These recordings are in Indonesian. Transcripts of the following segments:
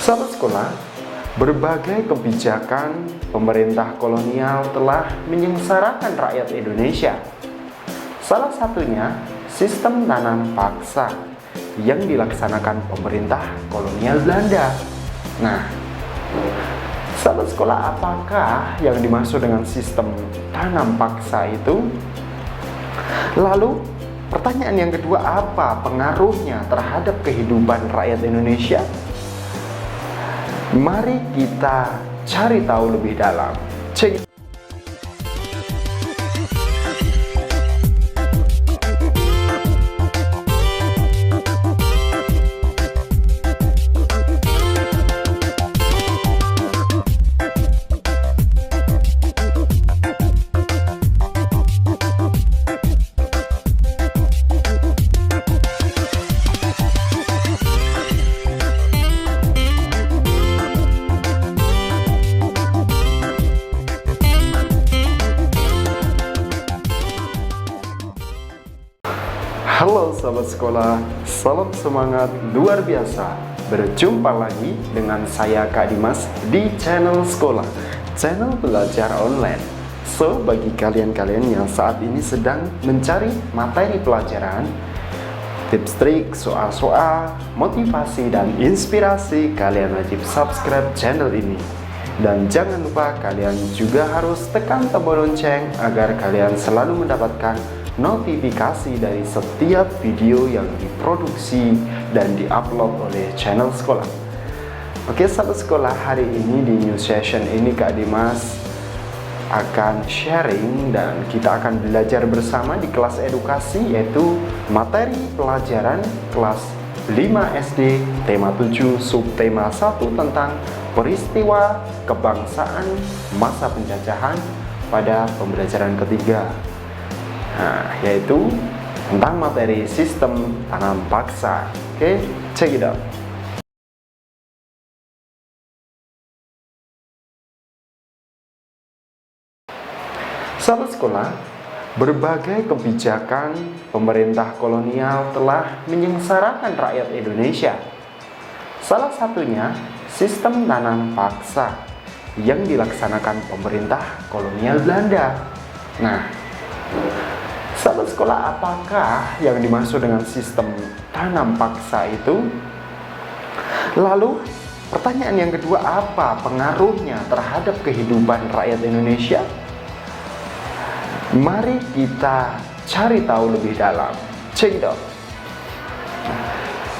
Sahabat sekolah, berbagai kebijakan pemerintah kolonial telah menyengsarakan rakyat Indonesia. Salah satunya sistem tanam paksa yang dilaksanakan pemerintah kolonial Belanda. Nah, sahabat sekolah, apakah yang dimaksud dengan sistem tanam paksa itu? Lalu, pertanyaan yang kedua, apa pengaruhnya terhadap kehidupan rakyat Indonesia? Mari kita cari tahu lebih dalam. Cek. Halo sahabat sekolah, salam semangat luar biasa. Berjumpa lagi dengan saya Kak Dimas di channel sekolah, channel belajar online. So, bagi kalian-kalian yang saat ini sedang mencari materi pelajaran, tips trik, soal-soal, motivasi, dan inspirasi, kalian wajib subscribe channel ini. Dan jangan lupa kalian juga harus tekan tombol lonceng agar kalian selalu mendapatkan notifikasi dari setiap video yang diproduksi dan diupload oleh channel sekolah. Oke sahabat sekolah, hari ini di new session ini Kak Dimas akan sharing dan kita akan belajar bersama di kelas edukasi, yaitu materi pelajaran kelas 5 SD tema 7 subtema 1 tentang peristiwa kebangsaan masa penjajahan pada pembelajaran ketiga. Nah, yaitu tentang materi sistem tanam paksa. Oke, check it out. Sahabat sekolah, berbagai kebijakan pemerintah kolonial telah menyengsarakan rakyat Indonesia. Salah satunya sistem tanam paksa yang dilaksanakan pemerintah kolonial Belanda. Nah, sahabat sekolah, apakah yang dimaksud dengan sistem tanam paksa itu? Lalu, pertanyaan yang kedua, apa pengaruhnya terhadap kehidupan rakyat Indonesia? Mari kita cari tahu lebih dalam. Check it out.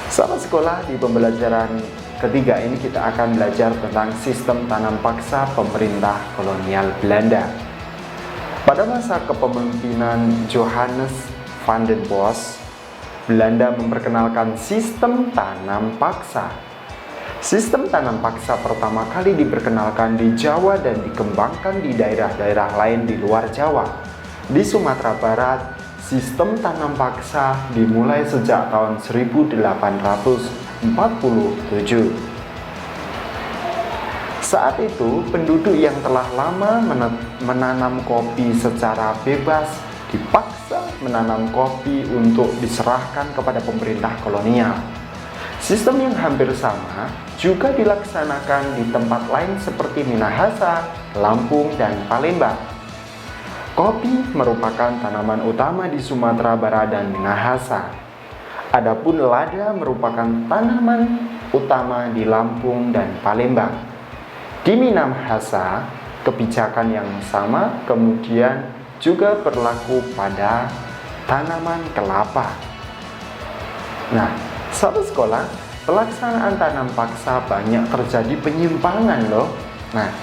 Sahabat sekolah, di pembelajaran ketiga ini kita akan belajar tentang sistem tanam paksa pemerintah kolonial Belanda. Pada masa kepemimpinan Johannes van den Bosch, Belanda memperkenalkan sistem tanam paksa. Sistem tanam paksa pertama kali diperkenalkan di Jawa dan dikembangkan di daerah-daerah lain di luar Jawa. Di Sumatera Barat, sistem tanam paksa dimulai sejak tahun 1847. Saat itu, penduduk yang telah lama menanam kopi secara bebas dipaksa menanam kopi untuk diserahkan kepada pemerintah kolonial. Sistem yang hampir sama juga dilaksanakan di tempat lain seperti Minahasa, Lampung, dan Palembang. Kopi merupakan tanaman utama di Sumatera Barat dan Minahasa. Adapun lada merupakan tanaman utama di Lampung dan Palembang. Di Minahasa, kebijakan yang sama kemudian juga berlaku pada tanaman kelapa. Nah, sahabat sekolah, pelaksanaan tanam paksa banyak terjadi penyimpangan loh. Nah,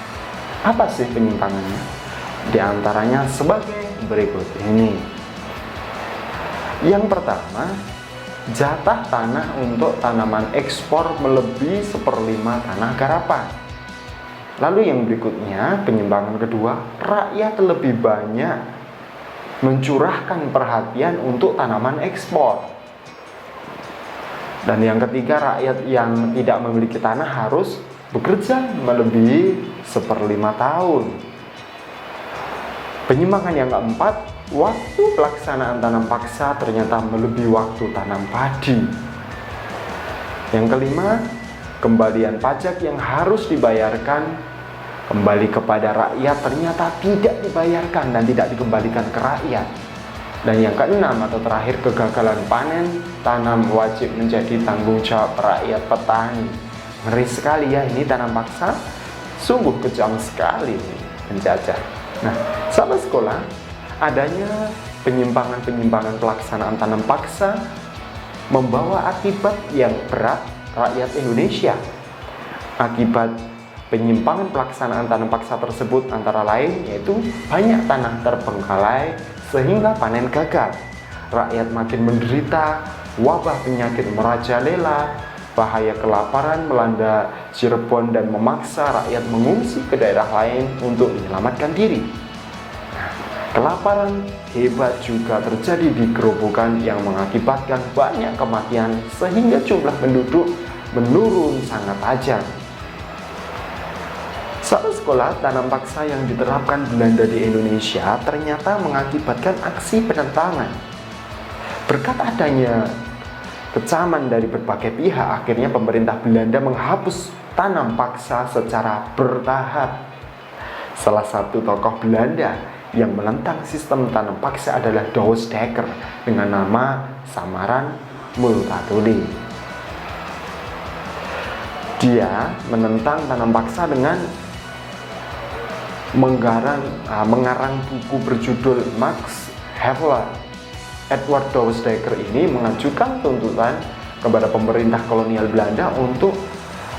apa sih penyimpangannya? Di antaranya sebagai berikut ini. Yang pertama, jatah tanah untuk tanaman ekspor melebihi 1/5 tanah garapan. Lalu yang berikutnya, penyimpangan kedua, rakyat lebih banyak mencurahkan perhatian untuk tanaman ekspor. Dan yang ketiga, rakyat yang tidak memiliki tanah harus bekerja melebihi 1/5 tahun. Penyimpangan yang keempat, waktu pelaksanaan tanam paksa ternyata melebihi waktu tanam padi. Yang kelima, Kembalian pajak yang harus dibayarkan kembali kepada rakyat ternyata tidak dibayarkan dan tidak dikembalikan ke rakyat. Dan yang keenam atau terakhir, kegagalan panen tanam wajib menjadi tanggung jawab rakyat petani. Ngeri sekali ya, ini tanam paksa sungguh kejam sekali penjajah. Nah, sahabat sekolah, adanya penyimpangan-penyimpangan pelaksanaan tanam paksa membawa akibat yang berat rakyat Indonesia. Akibat penyimpangan pelaksanaan tanam paksa tersebut antara lain yaitu banyak tanah terbengkalai sehingga panen gagal. Rakyat makin menderita, wabah penyakit merajalela, bahaya kelaparan melanda Cirebon dan memaksa rakyat mengungsi ke daerah lain untuk menyelamatkan diri. Kelaparan hebat juga terjadi di Gerobokan yang mengakibatkan banyak kematian sehingga jumlah penduduk menurun sangat tajam. Saat sekolah, tanam paksa yang diterapkan Belanda di Indonesia ternyata mengakibatkan aksi penentangan. Berkat adanya kecaman dari berbagai pihak, akhirnya pemerintah Belanda menghapus tanam paksa secara bertahap. Salah satu tokoh Belanda yang menentang sistem tanam paksa adalah Douwe Dekker dengan nama samaran Multatuli. Dia menentang tanam paksa dengan mengarang buku berjudul Max Havelaar. Edward Douwe Dekker ini mengajukan tuntutan kepada pemerintah kolonial Belanda untuk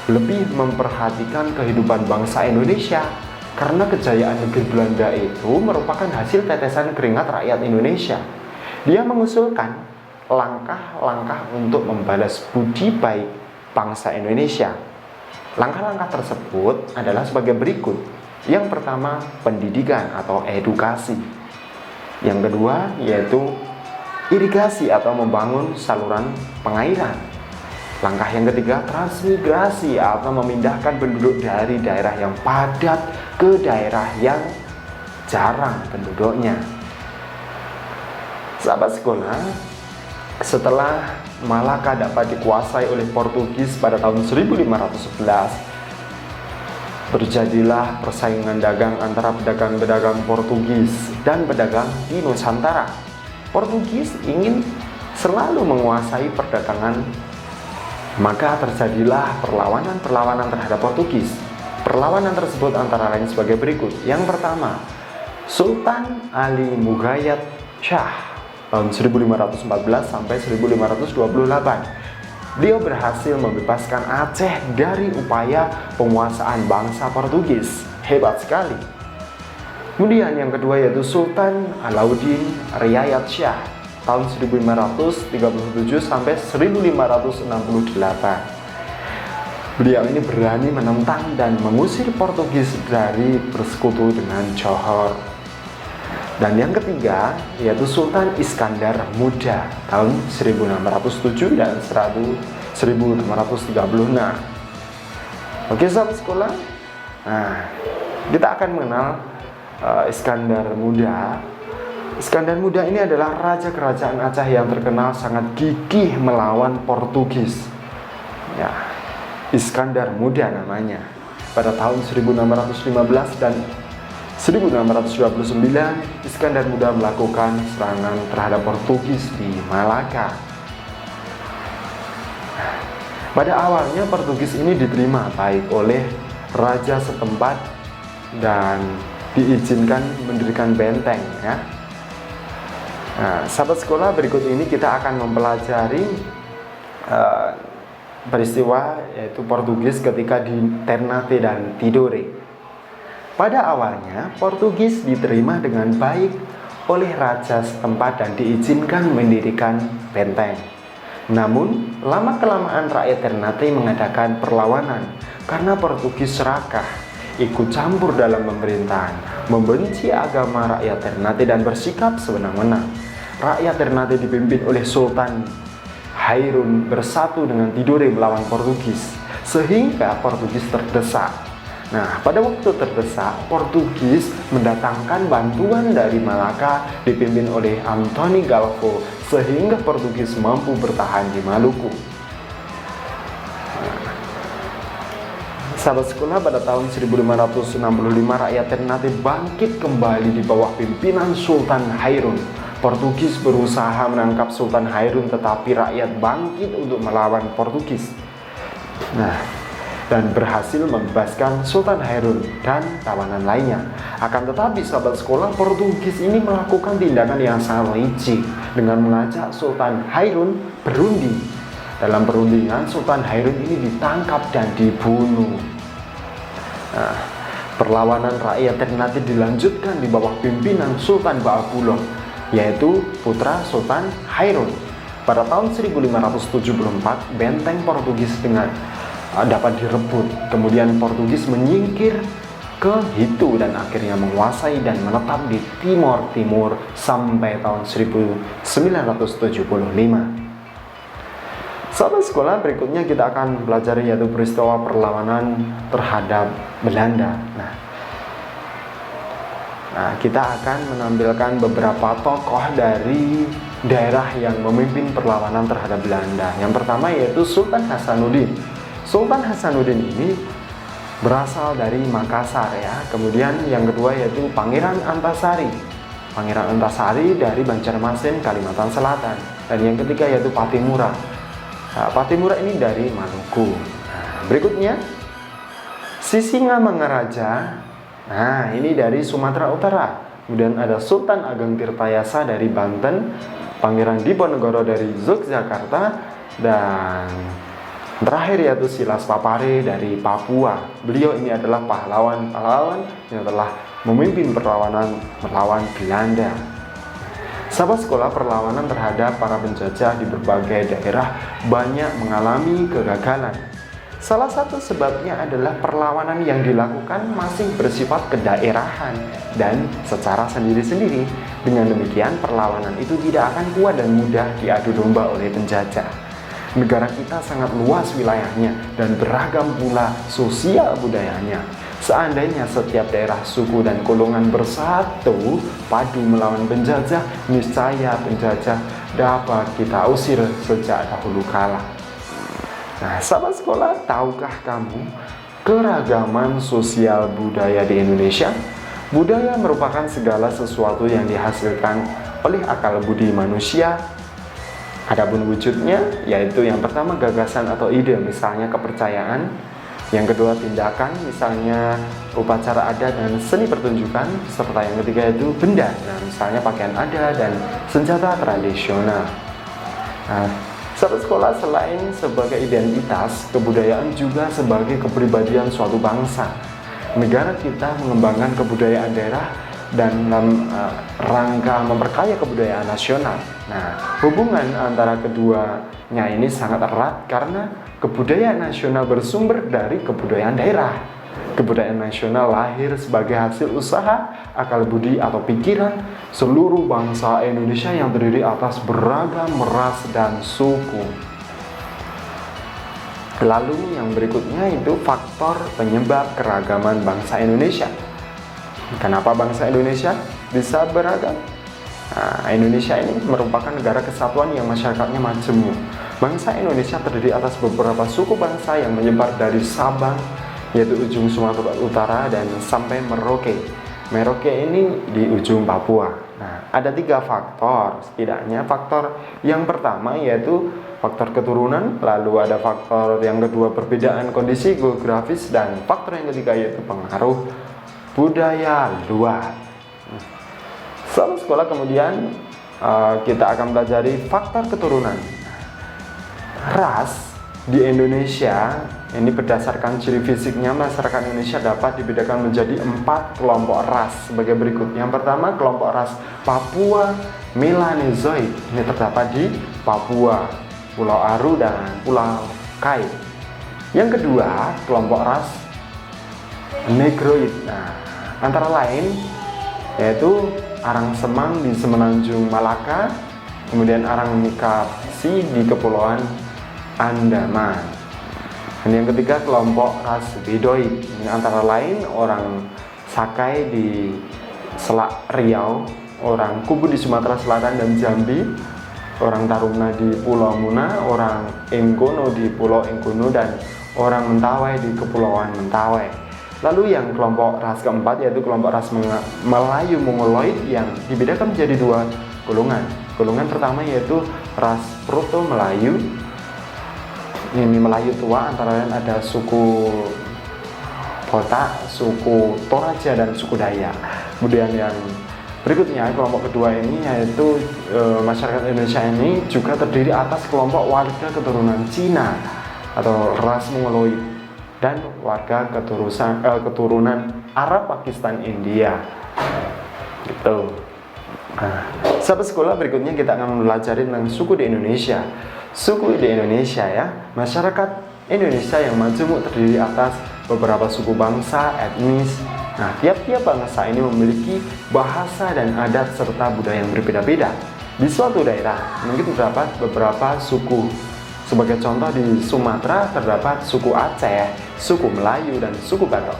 lebih memperhatikan kehidupan bangsa Indonesia, karena kejayaan negeri Belanda itu merupakan hasil tetesan keringat rakyat Indonesia. Dia mengusulkan langkah-langkah untuk membalas budi baik bangsa Indonesia. Langkah-langkah tersebut adalah sebagai berikut. Yang pertama, pendidikan atau edukasi. Yang kedua, yaitu irigasi atau membangun saluran pengairan. Langkah yang ketiga, transmigrasi atau memindahkan penduduk dari daerah yang padat ke daerah yang jarang penduduknya. Sahabat sekolah, setelah Malaka dapat dikuasai oleh Portugis pada tahun 1511, terjadilah persaingan dagang antara pedagang-pedagang Portugis dan pedagang di Nusantara. Portugis ingin selalu menguasai perdagangan, maka terjadilah perlawanan-perlawanan terhadap Portugis. Perlawanan tersebut antara lain sebagai berikut. Yang pertama, Sultan Ali Mughayat Shah tahun 1514 sampai 1528. Beliau berhasil membebaskan Aceh dari upaya penguasaan bangsa Portugis. Hebat sekali. Kemudian yang kedua yaitu Sultan Alauddin Riayat Shah tahun 1537 sampai 1568. Beliau ini berani menentang dan mengusir Portugis dari bersekutu dengan Johor. Dan yang ketiga yaitu Sultan Iskandar Muda tahun 1607 dan 1636. Oke sahabat sekolah, nah kita akan mengenal Iskandar Muda. Iskandar Muda ini adalah raja kerajaan Aceh yang terkenal sangat gigih melawan Portugis. Ya, Iskandar Muda namanya. Pada tahun 1615 dan 1629, Iskandar Muda melakukan serangan terhadap Portugis di Malaka. Pada awalnya Portugis ini diterima baik oleh raja setempat dan diizinkan mendirikan benteng ya. Nah, sahabat sekolah, berikut ini kita akan mempelajari peristiwa yaitu Portugis ketika di Ternate dan Tidore. Pada awalnya, Portugis diterima dengan baik oleh raja setempat dan diizinkan mendirikan benteng. Namun, lama-kelamaan rakyat Ternate mengadakan perlawanan karena Portugis serakah, ikut campur dalam pemerintahan, membenci agama rakyat Ternate dan bersikap sewenang-wenang. Rakyat Ternate dipimpin oleh Sultan Hairun bersatu dengan Tidore melawan Portugis, sehingga Portugis terdesak. Nah, pada waktu terdesak, Portugis mendatangkan bantuan dari Malaka dipimpin oleh Antoni Galvo, sehingga Portugis mampu bertahan di Maluku. Nah, Sahabat sekolah, pada tahun 1565 rakyat Ternate bangkit kembali di bawah pimpinan Sultan Hairun. Portugis berusaha menangkap Sultan Hairun, tetapi rakyat bangkit untuk melawan Portugis. Dan berhasil membebaskan Sultan Hairun dan tawanan lainnya. Akan tetapi sahabat sekolah, Portugis ini melakukan tindakan yang sangat licik dengan mengajak Sultan Hairun berunding. Dalam perundingan, Sultan Hairun ini ditangkap dan dibunuh. Perlawanan rakyat Ternate dilanjutkan di bawah pimpinan Sultan Baabulon, yaitu putra Sultan Hairun. Pada tahun 1574, benteng Portugis dapat direbut. Kemudian Portugis menyingkir ke Hitu dan akhirnya menguasai dan menetap di Timor Timur sampai tahun 1975. Sahabat sekolah, berikutnya kita akan belajar yaitu peristiwa perlawanan terhadap Belanda. Kita akan menampilkan beberapa tokoh dari daerah yang memimpin perlawanan terhadap Belanda. Yang pertama yaitu Sultan Hasanuddin. Sultan Hasanuddin ini berasal dari Makassar ya. Kemudian yang kedua yaitu Pangeran Antasari. Pangeran Antasari dari Banjarmasin, Kalimantan Selatan. Dan yang ketiga yaitu Patimura. Patimura ini dari Maluku. Berikutnya Sisingamangaraja. Ini dari Sumatera Utara. Kemudian ada Sultan Ageng Tirtayasa dari Banten, Pangeran Diponegoro dari Yogyakarta, dan terakhir yaitu Silas Papare dari Papua. Beliau ini adalah pahlawan-pahlawan yang telah memimpin perlawanan melawan Belanda. Sahabat sekolah, perlawanan terhadap para penjajah di berbagai daerah banyak mengalami kegagalan. Salah satu sebabnya adalah perlawanan yang dilakukan masih bersifat kedaerahan dan secara sendiri-sendiri. Dengan demikian, perlawanan itu tidak akan kuat dan mudah diadu domba oleh penjajah. Negara kita sangat luas wilayahnya dan beragam pula sosial budayanya. Seandainya setiap daerah, suku, dan golongan bersatu padu melawan penjajah, niscaya penjajah dapat kita usir sejak dahulu kala. Sahabat sekolah, tahukah kamu keragaman sosial budaya di Indonesia? Budaya merupakan segala sesuatu yang dihasilkan oleh akal budi manusia. Adapun wujudnya, yaitu yang pertama gagasan atau ide, misalnya kepercayaan. Yang kedua tindakan, misalnya upacara adat dan seni pertunjukan. Serta yang ketiga itu benda, misalnya pakaian adat dan senjata tradisional. Sahabat sekolah, selain sebagai identitas, kebudayaan juga sebagai kepribadian suatu bangsa. Negara kita mengembangkan kebudayaan daerah dan dalam rangka memperkaya kebudayaan nasional. Hubungan antara keduanya ini sangat erat karena kebudayaan nasional bersumber dari kebudayaan daerah. Kebudayaan nasional lahir sebagai hasil usaha, akal budi atau pikiran seluruh bangsa Indonesia yang terdiri atas beragam ras dan suku. Lalu yang berikutnya itu faktor penyebab keragaman bangsa Indonesia. Kenapa bangsa Indonesia bisa beragam? Indonesia ini merupakan negara kesatuan yang masyarakatnya majemuk. Bangsa Indonesia terdiri atas beberapa suku bangsa yang menyebar dari Sabang, yaitu ujung Sumatera Utara, dan sampai Merauke. Merauke ini di ujung Papua. Ada 3 faktor setidaknya. Faktor yang pertama yaitu faktor keturunan, lalu ada faktor yang kedua perbedaan kondisi geografis, dan faktor yang ketiga yaitu pengaruh budaya luar. Sahabat sekolah, kemudian kita akan pelajari faktor keturunan. Ras di Indonesia ini berdasarkan ciri fisiknya, masyarakat Indonesia dapat dibedakan menjadi 4 kelompok ras sebagai berikut. Yang pertama, kelompok ras Papua Melanezoid. Ini terdapat di Papua, Pulau Aru, dan Pulau Kai. Yang kedua, kelompok ras Negroid. Antara lain yaitu Arang Semang di Semenanjung Malaka, kemudian Arang Mikasi di Kepulauan Andaman. Dan yang ketiga, kelompok ras Bedoid. Ini antara lain orang Sakai di Selak Riau, orang Kubu di Sumatera Selatan dan Jambi, orang Taruna di Pulau Muna, orang Enggono di Pulau Enggono, dan orang Mentawai di Kepulauan Mentawai. Lalu yang kelompok ras keempat yaitu kelompok ras Melayu Mongoloid yang dibedakan menjadi dua golongan. Golongan pertama yaitu ras Proto Melayu. Ini Melayu tua, antara lain ada suku Botak, suku Toraja, dan suku Dayak. Kemudian yang berikutnya kelompok kedua ini yaitu masyarakat Indonesia ini juga terdiri atas kelompok warga keturunan Cina atau ras Mongoloid dan warga keturunan Arab, Pakistan, India gitu. Nah, sahabat sekolah, berikutnya kita akan belajar tentang suku di Indonesia. Suku di Indonesia ya, masyarakat Indonesia yang majemuk terdiri atas beberapa suku bangsa, etnis. Nah, tiap-tiap bangsa ini memiliki bahasa dan adat serta budaya yang berbeda-beda. Di suatu daerah mungkin terdapat beberapa suku. Sebagai contoh, di Sumatera terdapat suku Aceh, suku Melayu, dan suku Batak.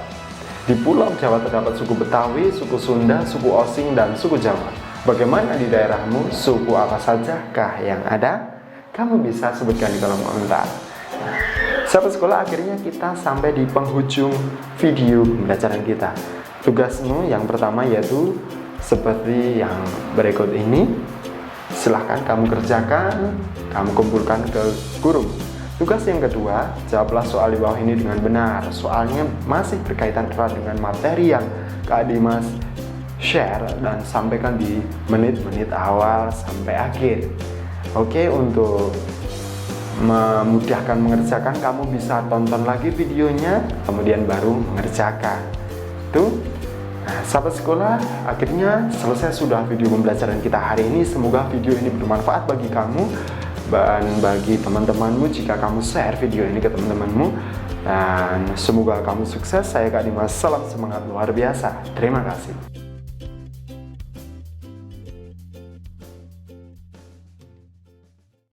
Di Pulau Jawa terdapat suku Betawi, suku Sunda, suku Osing, dan suku Jawa. Bagaimana di daerahmu? Suku apa sajakah yang ada? Kamu bisa sebutkan di kolom komentar. Sahabat sekolah, akhirnya kita sampai di penghujung video pembelajaran kita. Tugasmu yang pertama yaitu seperti yang berikut ini. Silahkan kamu kerjakan, kamu kumpulkan ke guru. Tugas yang kedua, jawablah soal di bawah ini dengan benar. Soalnya masih berkaitan erat dengan materi yang Kak Dimas share dan sampaikan di menit-menit awal sampai akhir. Oke, untuk memudahkan mengerjakan, kamu bisa tonton lagi videonya, kemudian baru mengerjakan. Tuh. Nah, sahabat sekolah, akhirnya selesai sudah video pembelajaran kita hari ini. Semoga video ini bermanfaat bagi kamu dan bagi teman-temanmu jika kamu share video ini ke teman-temanmu. Dan semoga kamu sukses. Saya Kak Dimas, salam semangat luar biasa. Terima kasih.